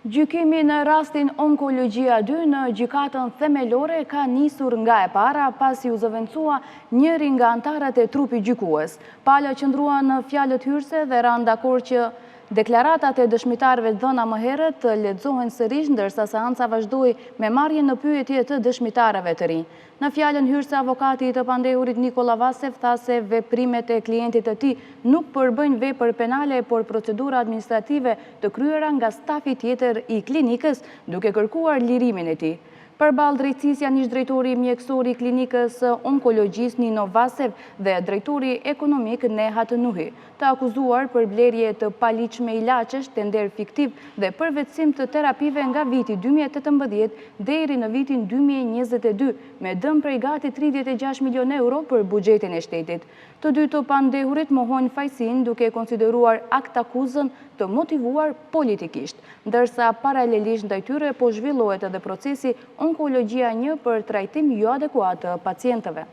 Gjykimi në rastin Onkologjia 2 në gjykatën themelore ka nisur nga e para pasi u zëvendësua njëri nga antarët e trupit gjykues. Pala qëndrua në fjalët hyrëse dhe ranë dakord që deklaratat e dëshmitarëve dhëna më herët të lexohen sërish, ndërsa seanca vazhdoi me marrjen në pyetje të dëshmitarëve të rinj. Në fjalën hyrëse, avokati i të pandehurit Nikola Vasev tha se veprimet e klientit të tij nuk përbëjnë vepër penale, por procedura administrative të kryera nga stafi tjetër i klinikës, duke kërkuar lirimin e tij. Përballë drejtësisë janë ish drejtori mjekësor i klinikës onkologjisë Nino Vasev dhe drejtori ekonomik Nehat Nuhi, të akuzuar për blerje të paligjshme ilaçesh, tender fiktiv dhe përvetësim të terapive nga viti 2018 deri në vitin 2022, me dëm prej gati 36 milion euro për buxhetin e shtetit. Të dy të pandehurit mohojnë fajsin duke konsideruar akt akuzën të motivuar politikisht, ndërsa paralelisht ndaj tyre po zhvillohet edhe procesi Onkologjia 1 për trajtim jo adekuat të pacientëve.